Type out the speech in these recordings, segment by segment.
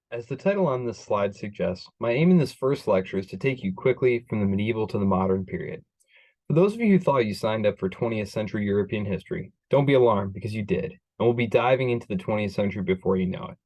As the title on this slide suggests, my aim in this first lecture is to take you quickly from the medieval to the modern period. For those of you who thought you signed up for 20th century European history, don't be alarmed because you did, and we'll be diving into the 20th century before you know it.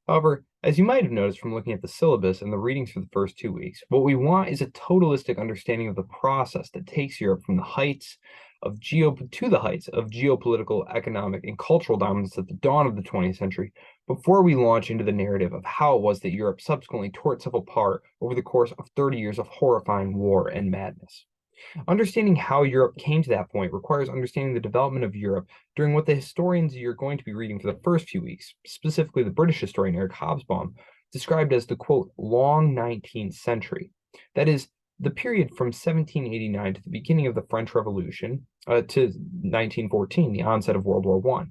However, as you might have noticed from looking at the syllabus and the readings for the first 2 weeks, what we want is a totalistic understanding of the process that takes Europe from the heights of geopolitical, economic, and cultural dominance at the dawn of the 20th century, before we launch into the narrative of how it was that Europe subsequently tore itself apart over the course of 30 years of horrifying war and madness. Understanding how Europe came to that point requires understanding the development of Europe during what the historians you're going to be reading for the first few weeks, specifically the British historian Eric Hobsbawm, described as the quote, long 19th century. That is, the period from 1789 to the beginning of the French Revolution to 1914, the onset of World War I.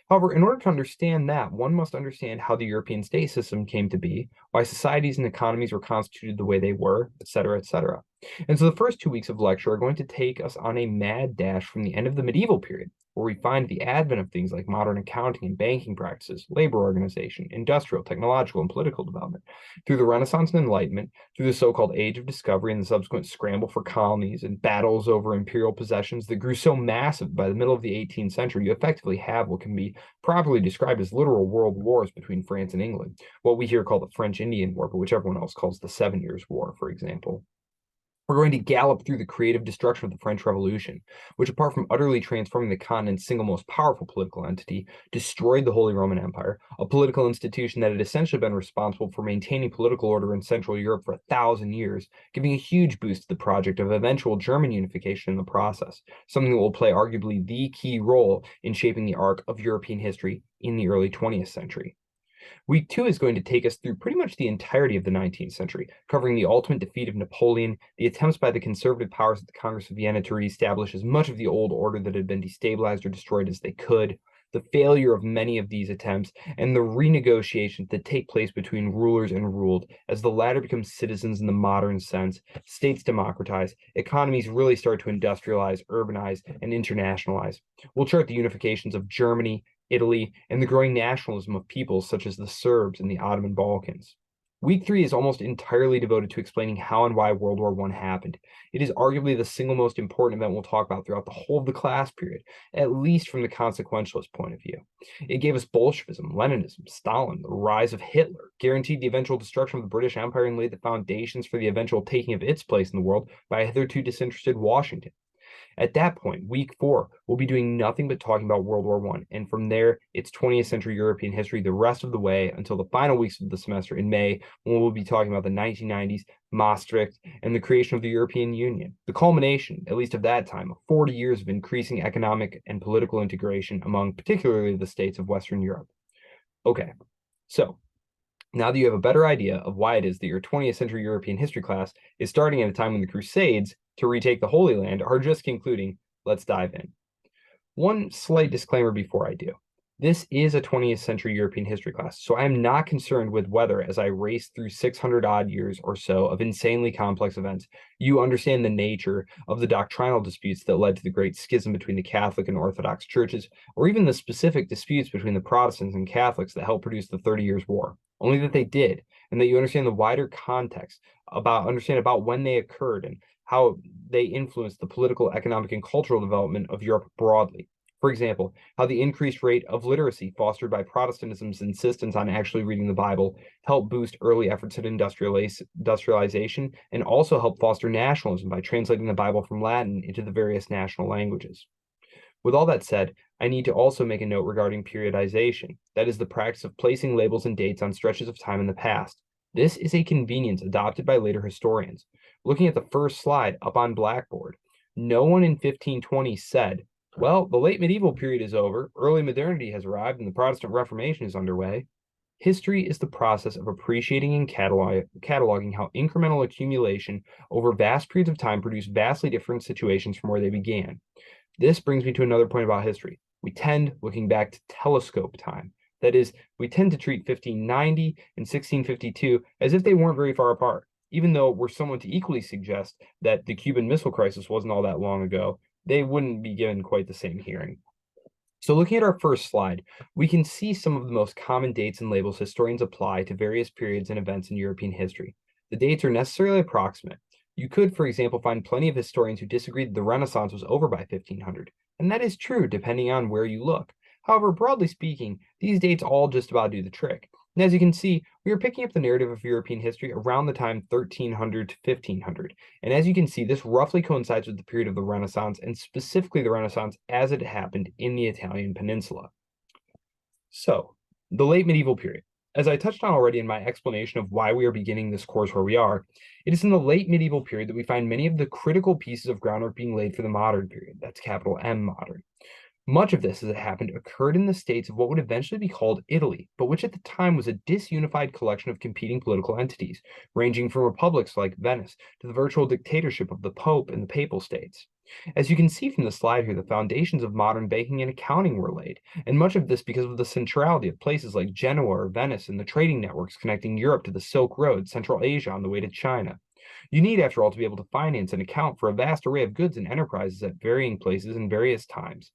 However, in order to understand that, one must understand how the European state system came to be, why societies and economies were constituted the way they were, etc., etc. And so the first 2 weeks of lecture are going to take us on a mad dash from the end of the medieval period, where we find the advent of things like modern accounting and banking practices, labor organization, industrial, technological, and political development, through the Renaissance and Enlightenment, through the so-called Age of Discovery and the subsequent scramble for colonies and battles over imperial possessions that grew so massive by the middle of the 18th century, you effectively have what can be properly described as literal world wars between France and England, what we here call the French Indian War, but which everyone else calls the 7 Years' War, for example. We're going to gallop through the creative destruction of the French Revolution, which, apart from utterly transforming the continent's single most powerful political entity, destroyed the Holy Roman Empire, a political institution that had essentially been responsible for maintaining political order in Central Europe for 1,000 years, giving a huge boost to the project of eventual German unification in the process, something that will play arguably the key role in shaping the arc of European history in the early 20th century. Week 2 is going to take us through pretty much the entirety of the 19th century, covering the ultimate defeat of Napoleon, the attempts by the conservative powers at the Congress of Vienna to reestablish as much of the old order that had been destabilized or destroyed as they could, the failure of many of these attempts, and the renegotiations that take place between rulers and ruled as the latter become citizens in the modern sense, states democratize, economies really start to industrialize, urbanize, and internationalize. We'll chart the unifications of Germany, Italy, and the growing nationalism of peoples such as the Serbs in the Ottoman Balkans. Week 3 is almost entirely devoted to explaining how and why World War I happened. It is arguably the single most important event we'll talk about throughout the whole of the class period, at least from the consequentialist point of view. It gave us Bolshevism, Leninism, Stalin, the rise of Hitler, guaranteed the eventual destruction of the British Empire, and laid the foundations for the eventual taking of its place in the world by a hitherto disinterested Washington. At that point, week 4, we'll be doing nothing but talking about World War I, and from there, it's 20th century European history the rest of the way until the final weeks of the semester in May, when we'll be talking about the 1990s, Maastricht, and the creation of the European Union, the culmination, at least of that time, of 40 years of increasing economic and political integration among particularly the states of Western Europe. Okay, so now that you have a better idea of why it is that your 20th century European history class is starting at a time when the Crusades to retake the Holy Land are just concluding, let's dive in. One slight disclaimer before I do. This is a 20th century European history class, so I am not concerned with whether, as I race through 600 odd years or so of insanely complex events, you understand the nature of the doctrinal disputes that led to the Great Schism between the Catholic and Orthodox churches, or even the specific disputes between the Protestants and Catholics that helped produce the 30 Years' War. Only that they did, and that you understand the wider context about when they occurred and how they influenced the political, economic, and cultural development of Europe broadly. For example, how the increased rate of literacy fostered by Protestantism's insistence on actually reading the Bible helped boost early efforts at industrialization and also helped foster nationalism by translating the Bible from Latin into the various national languages. With all that said, I need to also make a note regarding periodization, that is the practice of placing labels and dates on stretches of time in the past. This is a convenience adopted by later historians. Looking at the first slide up on Blackboard, no one in 1520 said, well, the late medieval period is over, early modernity has arrived, and the Protestant Reformation is underway. History is the process of appreciating and cataloging how incremental accumulation over vast periods of time produced vastly different situations from where they began. This brings me to another point about history. We tend, looking back to telescope time. That is, we tend to treat 1590 and 1652 as if they weren't very far apart, even though we're someone to equally suggest that the Cuban Missile Crisis wasn't all that long ago. They wouldn't be given quite the same hearing. So looking at our first slide, we can see some of the most common dates and labels historians apply to various periods and events in European history. The dates are necessarily approximate. You could, for example, find plenty of historians who disagree that the Renaissance was over by 1500, and that is true depending on where you look. However, broadly speaking, these dates all just about do the trick. And as you can see, we are picking up the narrative of European history around the time 1300 to 1500. And as you can see, this roughly coincides with the period of the Renaissance, and specifically the Renaissance as it happened in the Italian peninsula. So, the late medieval period. As I touched on already in my explanation of why we are beginning this course where we are, it is in the late medieval period that we find many of the critical pieces of groundwork being laid for the modern period. That's capital M modern. Much of this, as it happened, occurred in the states of what would eventually be called Italy, but which at the time was a disunified collection of competing political entities, ranging from republics like Venice to the virtual dictatorship of the Pope and the Papal States. As you can see from the slide here, the foundations of modern banking and accounting were laid, and much of this because of the centrality of places like Genoa or Venice and the trading networks connecting Europe to the Silk Road, Central Asia on the way to China. You need, after all, to be able to finance and account for a vast array of goods and enterprises at varying places and various times.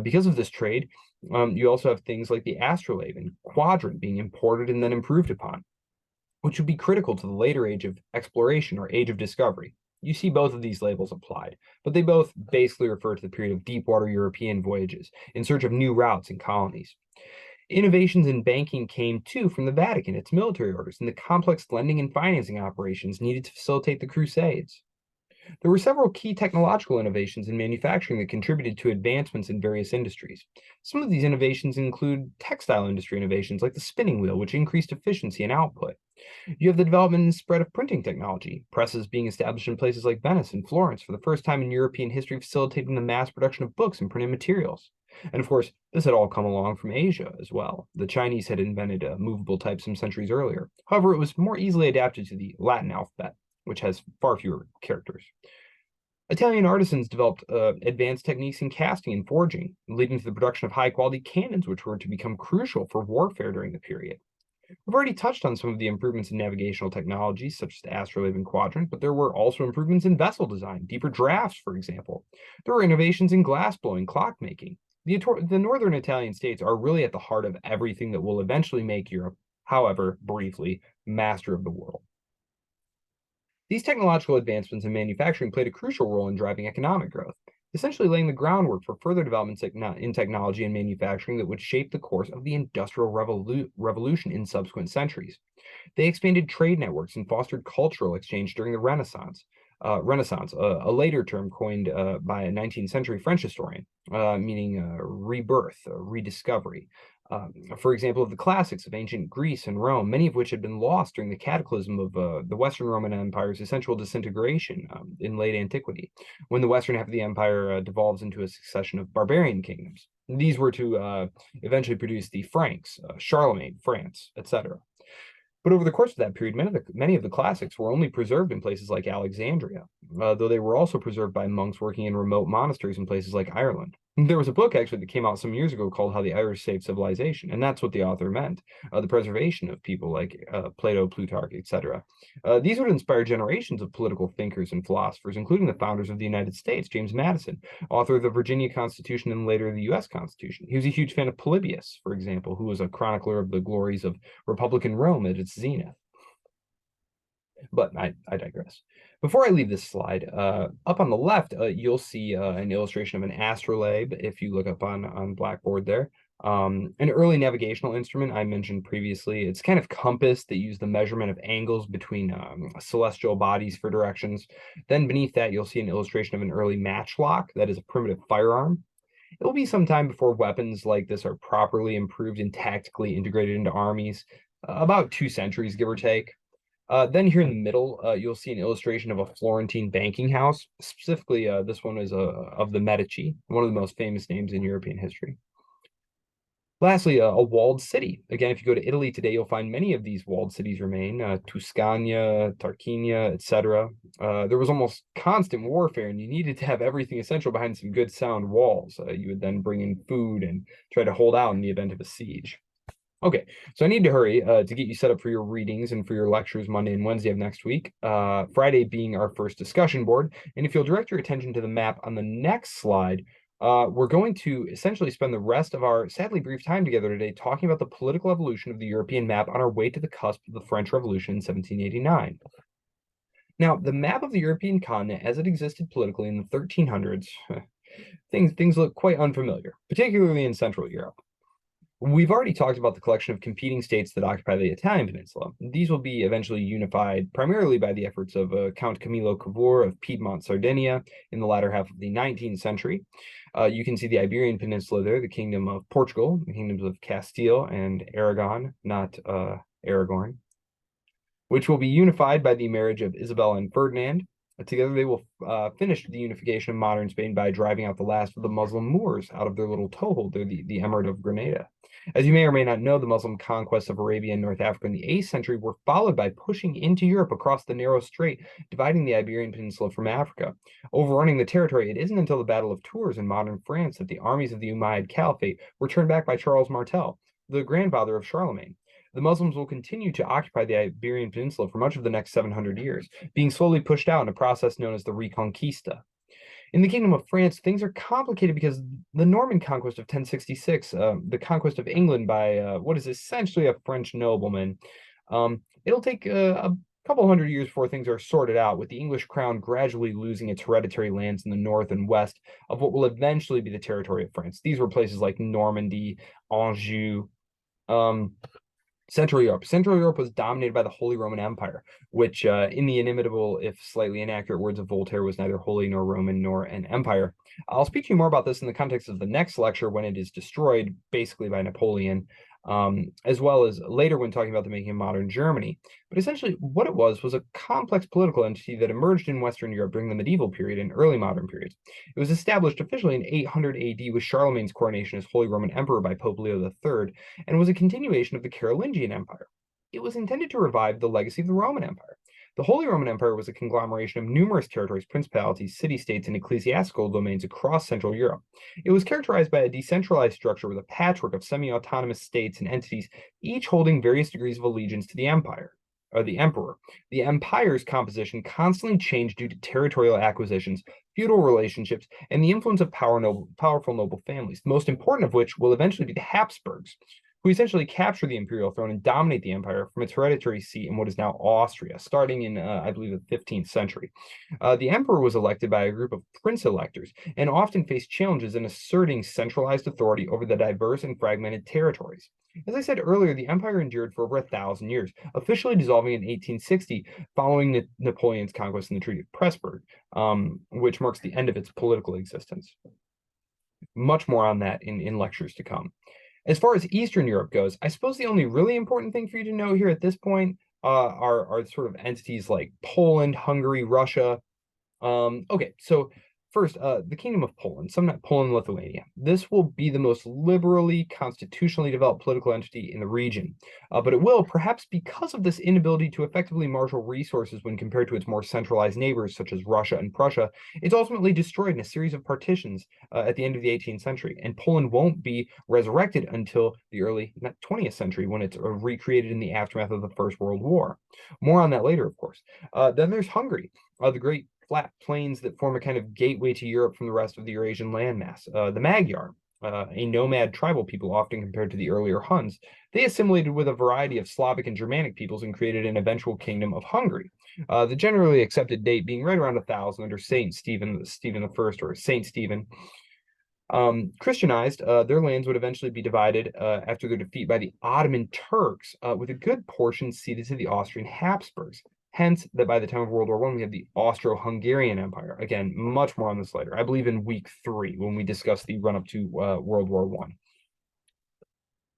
Because of this trade, you also have things like the astrolabe and quadrant being imported and then improved upon, which would be critical to the later age of exploration or age of discovery. You see both of these labels applied, but they both basically refer to the period of deep water European voyages in search of new routes and colonies. Innovations in banking came too from the Vatican, its military orders, and the complex lending and financing operations needed to facilitate the Crusades. There were several key technological innovations in manufacturing that contributed to advancements in various industries. Some of these innovations include textile industry innovations like the spinning wheel, which increased efficiency and output. You have the development and spread of printing technology, presses being established in places like Venice and Florence for the first time in European history, facilitating the mass production of books and printed materials. And of course, this had all come along from Asia as well. The Chinese had invented movable type some centuries earlier. However, it was more easily adapted to the Latin alphabet, which has far fewer characters. Italian artisans developed advanced techniques in casting and forging, leading to the production of high-quality cannons, which were to become crucial for warfare during the period. We've already touched on some of the improvements in navigational technologies, such as the astrolabe and quadrant, but there were also improvements in vessel design, deeper drafts, for example. There were innovations in glassblowing, clockmaking. The northern Italian states are really at the heart of everything that will eventually make Europe, however briefly, master of the world. These technological advancements in manufacturing played a crucial role in driving economic growth, essentially laying the groundwork for further developments in technology and manufacturing that would shape the course of the Industrial Revolution in subsequent centuries. They expanded trade networks and fostered cultural exchange during the Renaissance. A later term coined by a 19th century French historian, meaning rebirth, rediscovery. For example, of the classics of ancient Greece and Rome, many of which had been lost during the cataclysm of the Western Roman Empire's essential disintegration in late antiquity, when the western half of the empire devolves into a succession of barbarian kingdoms. These were to eventually produce the Franks, Charlemagne, France, etc. But over the course of that period, many of the classics were only preserved in places like Alexandria, though they were also preserved by monks working in remote monasteries in places like Ireland. There was a book actually that came out some years ago called How the Irish Saved Civilization, and that's what the author meant, the preservation of people like Plato, Plutarch, etc. These would inspire generations of political thinkers and philosophers, including the founders of the United States, James Madison, author of the Virginia Constitution and later the U.S. Constitution. He was a huge fan of Polybius, for example, who was a chronicler of the glories of Republican Rome at its zenith. But I digress. Before I leave this slide, up on the left, you'll see an illustration of an astrolabe if you look up on Blackboard there. An early navigational instrument I mentioned previously. It's kind of compass that used the measurement of angles between celestial bodies for directions. Then beneath that, you'll see an illustration of an early matchlock that is a primitive firearm. It will be some time before weapons like this are properly improved and tactically integrated into armies, about 2 centuries, give or take. Then here in the middle, you'll see an illustration of a Florentine banking house. Specifically, this one is of the Medici, one of the most famous names in European history. Lastly, a walled city. Again, if you go to Italy today, you'll find many of these walled cities remain, Tuscania, Tarquinia, etc. There was almost constant warfare, and you needed to have everything essential behind some good sound walls. You would then bring in food and try to hold out in the event of a siege. Okay, so I need to hurry to get you set up for your readings and for your lectures Monday and Wednesday of next week. Friday being our first discussion board. And if you'll direct your attention to the map on the next slide, We're going to essentially spend the rest of our sadly brief time together today talking about the political evolution of the European map on our way to the cusp of the French Revolution in 1789. Now, the map of the European continent as it existed politically in the 1300s, things look quite unfamiliar, particularly in Central Europe. We've already talked about the collection of competing states that occupy the Italian peninsula. These will be eventually unified primarily by the efforts of Count Camillo Cavour of Piedmont, Sardinia in the latter half of the 19th century. You can see the Iberian Peninsula there, the Kingdom of Portugal, the kingdoms of Castile and Aragon, not Aragorn, which will be unified by the marriage of Isabella and Ferdinand. Together, they will finish the unification of modern Spain by driving out the last of the Muslim Moors out of their little toehold there, the Emirate of Granada. As you may or may not know, the Muslim conquests of Arabia and North Africa in the 8th century were followed by pushing into Europe across the narrow strait, dividing the Iberian Peninsula from Africa. Overrunning the territory, it isn't until the Battle of Tours in modern France that the armies of the Umayyad Caliphate were turned back by Charles Martel, the grandfather of Charlemagne. The Muslims will continue to occupy the Iberian Peninsula for much of the next 700 years, being slowly pushed out in a process known as the Reconquista. In the Kingdom of France, things are complicated because the Norman conquest of 1066, the conquest of England by what is essentially a French nobleman, it'll take a couple hundred years before things are sorted out, with the English crown gradually losing its hereditary lands in the north and west of what will eventually be the territory of France. These were places like Normandy, Anjou, Central Europe. Central Europe was dominated by the Holy Roman Empire, which, in the inimitable, if slightly inaccurate words of Voltaire, was neither holy nor Roman nor an empire. I'll speak to you more about this in the context of the next lecture when it is destroyed, basically by Napoleon, as well as later when talking about the making of modern Germany. But essentially, what it was a complex political entity that emerged in Western Europe during the medieval period and early modern periods. It was established officially in 800 AD with Charlemagne's coronation as Holy Roman Emperor by Pope Leo III, and was a continuation of the Carolingian Empire. It was intended to revive the legacy of the Roman Empire. The Holy Roman Empire was a conglomeration of numerous territories, principalities, city-states, and ecclesiastical domains across Central Europe. It was characterized by a decentralized structure with a patchwork of semi-autonomous states and entities, each holding various degrees of allegiance to the empire, or the emperor. The empire's composition constantly changed due to territorial acquisitions, feudal relationships, and the influence of powerful noble families, the most important of which will eventually be the Habsburgs, who essentially capture the imperial throne and dominate the empire from its hereditary seat in what is now Austria, starting in, I believe, the 15th century. The emperor was elected by a group of prince electors and often faced challenges in asserting centralized authority over the diverse and fragmented territories. As I said earlier, the empire endured for over 1,000 years, officially dissolving in 1860 following Napoleon's conquest in the Treaty of Pressburg, which marks the end of its political existence. Much more on that in lectures to come. As far as Eastern Europe goes, I suppose the only really important thing for you to know here at this point are sort of entities like Poland, Hungary, Russia. Okay, so first, the Kingdom of Poland, sometimes Poland, Lithuania. This will be the most liberally, constitutionally developed political entity in the region, but it will, perhaps because of this inability to effectively marshal resources when compared to its more centralized neighbors, such as Russia and Prussia, it's ultimately destroyed in a series of partitions at the end of the 18th century, and Poland won't be resurrected until the early 20th century, when it's recreated in the aftermath of the First World War. More on that later, of course. Then there's Hungary, the great flat plains that form a kind of gateway to Europe from the rest of the Eurasian landmass. The Magyar, a nomad tribal people often compared to the earlier Huns, they assimilated with a variety of Slavic and Germanic peoples and created an eventual kingdom of Hungary. The generally accepted date being right around 1000 under Saint Stephen I, or Saint Stephen. Christianized, their lands would eventually be divided after their defeat by the Ottoman Turks, with a good portion ceded to the Austrian Habsburgs. Hence, that by the time of World War I, we have the Austro-Hungarian Empire. Again, much more on this later. I believe in week 3 when we discuss the run-up to World War I.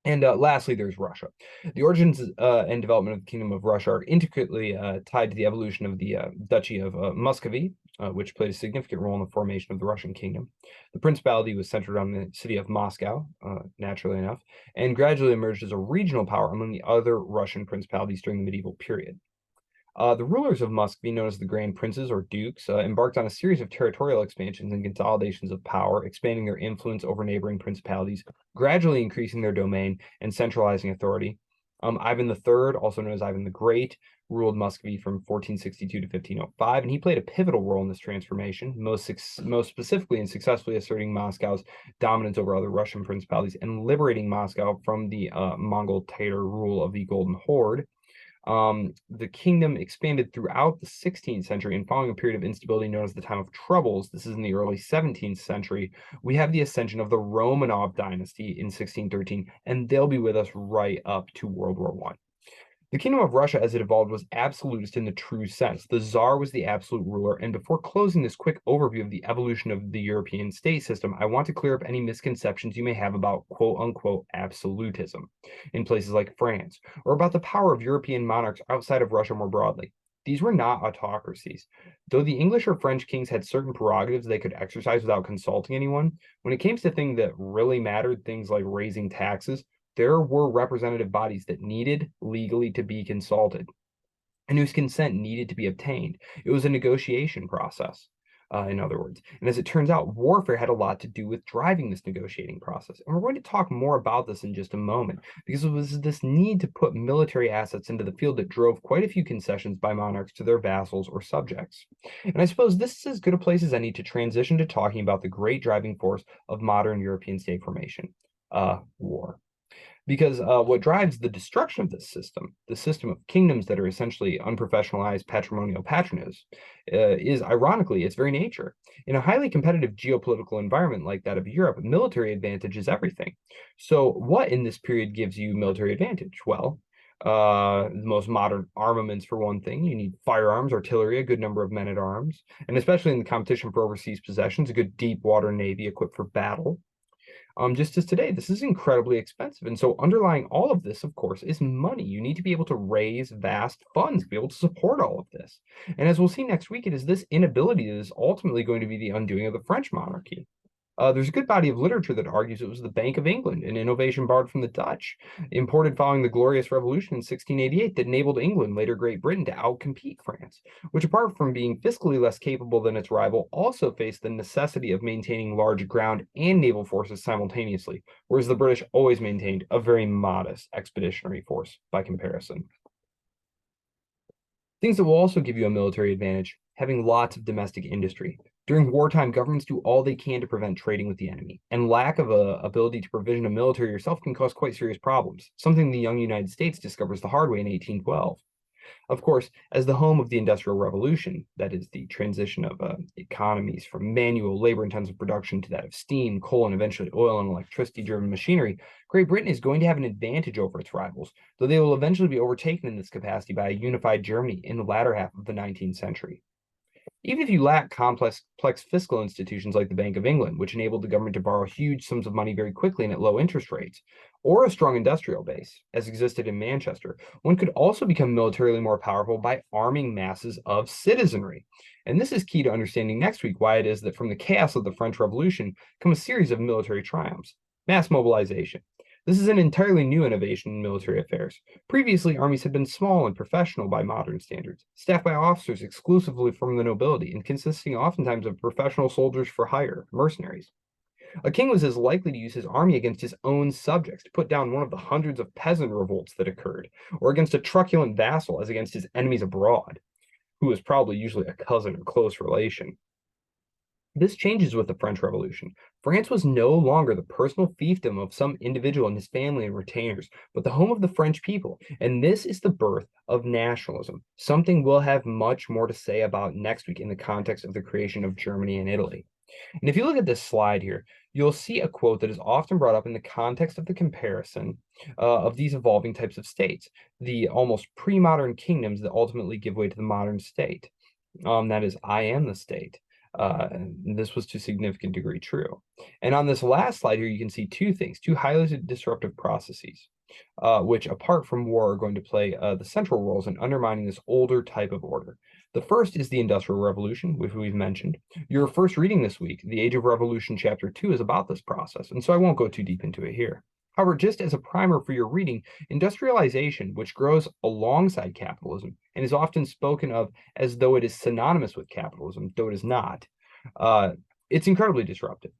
And lastly, there's Russia. The origins and development of the Kingdom of Russia are intricately tied to the evolution of the Duchy of Muscovy, which played a significant role in the formation of the Russian kingdom. The principality was centered on the city of Moscow, naturally enough, and gradually emerged as a regional power among the other Russian principalities during the medieval period. The rulers of Muscovy, known as the Grand Princes or Dukes, embarked on a series of territorial expansions and consolidations of power, expanding their influence over neighboring principalities, gradually increasing their domain and centralizing authority. Ivan III, also known as Ivan the Great, ruled Muscovy from 1462 to 1505, and he played a pivotal role in this transformation, most specifically in successfully asserting Moscow's dominance over other Russian principalities and liberating Moscow from the Mongol Tatar rule of the Golden Horde. The kingdom expanded throughout the 16th century, and following a period of instability known as the Time of Troubles, this is in the early 17th century, we have the ascension of the Romanov dynasty in 1613, and they'll be with us right up to World War I. The Kingdom of Russia as it evolved was absolutist in the true sense. The Tsar was the absolute ruler, and before closing this quick overview of the evolution of the European state system, I want to clear up any misconceptions you may have about quote-unquote absolutism in places like France, or about the power of European monarchs outside of Russia more broadly. These were not autocracies. Though the English or French kings had certain prerogatives they could exercise without consulting anyone, when it came to things that really mattered, things like raising taxes, there were representative bodies that needed legally to be consulted and whose consent needed to be obtained. It was a negotiation process, in other words. And as it turns out, warfare had a lot to do with driving this negotiating process. And we're going to talk more about this in just a moment, because it was this need to put military assets into the field that drove quite a few concessions by monarchs to their vassals or subjects. And I suppose this is as good a place as any to transition to talking about the great driving force of modern European state formation, war. Because what drives the destruction of this system, the system of kingdoms that are essentially unprofessionalized patrimonial patronage, is ironically its very nature. In a highly competitive geopolitical environment like that of Europe, military advantage is everything. So what in this period gives you military advantage? Well, the most modern armaments for one thing. You need firearms, artillery, a good number of men at arms, and especially in the competition for overseas possessions, a good deep water navy equipped for battle. Just as today, this is incredibly expensive. And so underlying all of this, of course, is money. You need to be able to raise vast funds to be able to support all of this. And as we'll see next week, it is this inability that is ultimately going to be the undoing of the French monarchy. There's a good body of literature that argues it was the Bank of England, an innovation borrowed from the Dutch, imported following the Glorious Revolution in 1688, that enabled England, later Great Britain, to outcompete France, which, apart from being fiscally less capable than its rival, also faced the necessity of maintaining large ground and naval forces simultaneously, whereas the British always maintained a very modest expeditionary force by comparison. Things that will also give you a military advantage: having lots of domestic industry. During wartime, governments do all they can to prevent trading with the enemy, and lack of a ability to provision a military yourself can cause quite serious problems, something the young United States discovers the hard way in 1812. Of course, as the home of the Industrial Revolution, that is the transition of economies from manual, labor-intensive production to that of steam, coal, and eventually oil and electricity-driven machinery, Great Britain is going to have an advantage over its rivals, though they will eventually be overtaken in this capacity by a unified Germany in the latter half of the 19th century. Even if you lack complex fiscal institutions like the Bank of England, which enabled the government to borrow huge sums of money very quickly and at low interest rates, or a strong industrial base, as existed in Manchester, one could also become militarily more powerful by arming masses of citizenry. And this is key to understanding next week why it is that from the chaos of the French Revolution come a series of military triumphs. Mass mobilization. This is an entirely new innovation in military affairs. Previously, armies had been small and professional by modern standards, staffed by officers exclusively from the nobility, and consisting oftentimes of professional soldiers for hire, mercenaries. A king was as likely to use his army against his own subjects to put down one of the hundreds of peasant revolts that occurred, or against a truculent vassal as against his enemies abroad, who was probably usually a cousin or close relation. This changes with the French Revolution. France was no longer the personal fiefdom of some individual and his family and retainers, but the home of the French people. And this is the birth of nationalism, something we'll have much more to say about next week in the context of the creation of Germany and Italy. And if you look at this slide here, you'll see a quote that is often brought up in the context of the comparison of these evolving types of states, the almost pre-modern kingdoms that ultimately give way to the modern state. That is, I am the state. This was to a significant degree true. And on this last slide here, you can see two things, two highly disruptive processes, which apart from war are going to play the central roles in undermining this older type of order. The first is the Industrial Revolution, which we've mentioned. Your first reading this week, The Age of Revolution, Chapter 2, is about this process, and so I won't go too deep into it here. However, just as a primer for your reading, industrialization, which grows alongside capitalism and is often spoken of as though it is synonymous with capitalism, though it is not, it's incredibly disruptive.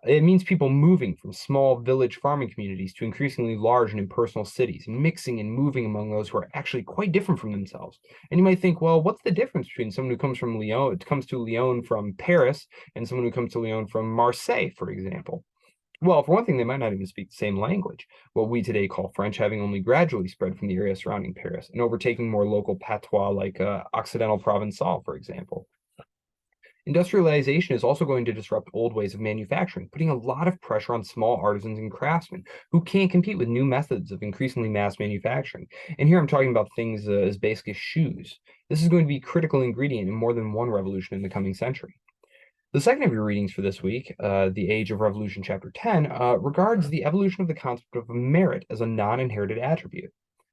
It means people moving from small village farming communities to increasingly large and impersonal cities, and mixing and moving among those who are actually quite different from themselves. And you might think, well, what's the difference between someone who comes to Lyon from Paris and someone who comes to Lyon from Marseille, for example? Well, for one thing, they might not even speak the same language, what we today call French, having only gradually spread from the area surrounding Paris and overtaking more local patois like Occidental Provençal, for example. Industrialization is also going to disrupt old ways of manufacturing, putting a lot of pressure on small artisans and craftsmen who can't compete with new methods of increasingly mass manufacturing. And here I'm talking about things as basic as shoes. This is going to be a critical ingredient in more than one revolution in the coming century. The second of your readings for this week, The Age of Revolution, Chapter 10, regards the evolution of the concept of merit as a non-inherited attribute.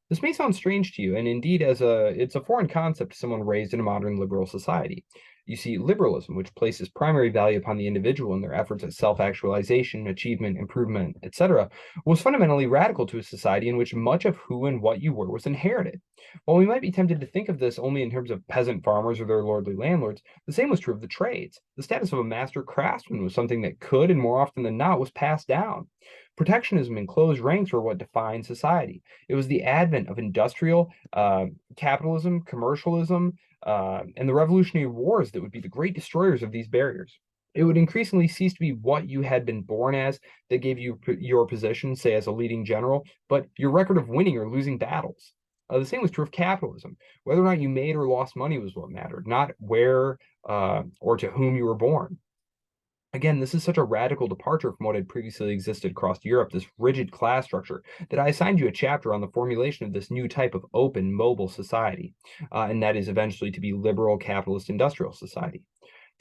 This may sound strange to you, and indeed it's a foreign concept to someone raised in a modern liberal society. You see, liberalism, which places primary value upon the individual in their efforts at self-actualization, achievement, improvement, etc., was fundamentally radical to a society in which much of who and what you were was inherited. While we might be tempted to think of this only in terms of peasant farmers or their lordly landlords, the same was true of the trades. The status of a master craftsman was something that could, and more often than not, was passed down. Protectionism and closed ranks were what defined society. It was the advent of industrial capitalism, commercialism, and the revolutionary wars that would be the great destroyers of these barriers. It would increasingly cease to be what you had been born as that gave you your position, say as a leading general, but your record of winning or losing battles. The same was true of capitalism. Whether or not you made or lost money was what mattered, not where or to whom you were born. Again, this is such a radical departure from what had previously existed across Europe, this rigid class structure, that I assigned you a chapter on the formulation of this new type of open, mobile society, and that is eventually to be liberal, capitalist, industrial society.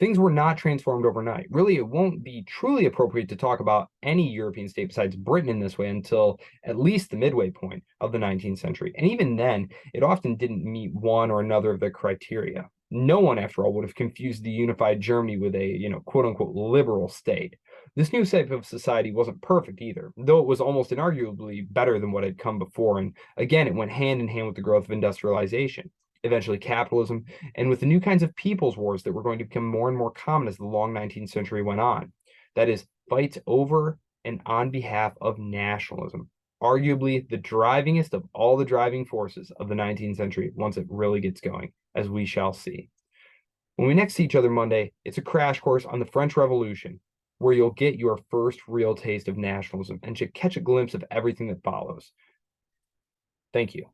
Things were not transformed overnight. Really, it won't be truly appropriate to talk about any European state besides Britain in this way until at least the midway point of the 19th century. And even then, it often didn't meet one or another of the criteria. No one, after all, would have confused the unified Germany with a, quote unquote, liberal state. This new type of society wasn't perfect either, though it was almost inarguably better than what had come before. And again, it went hand in hand with the growth of industrialization, eventually capitalism, and with the new kinds of people's wars that were going to become more and more common as the long 19th century went on. That is, fights over and on behalf of nationalism, arguably the drivingest of all the driving forces of the 19th century once it really gets going, as we shall see. When we next see each other Monday, it's a crash course on the French Revolution, where you'll get your first real taste of nationalism and should catch a glimpse of everything that follows. Thank you.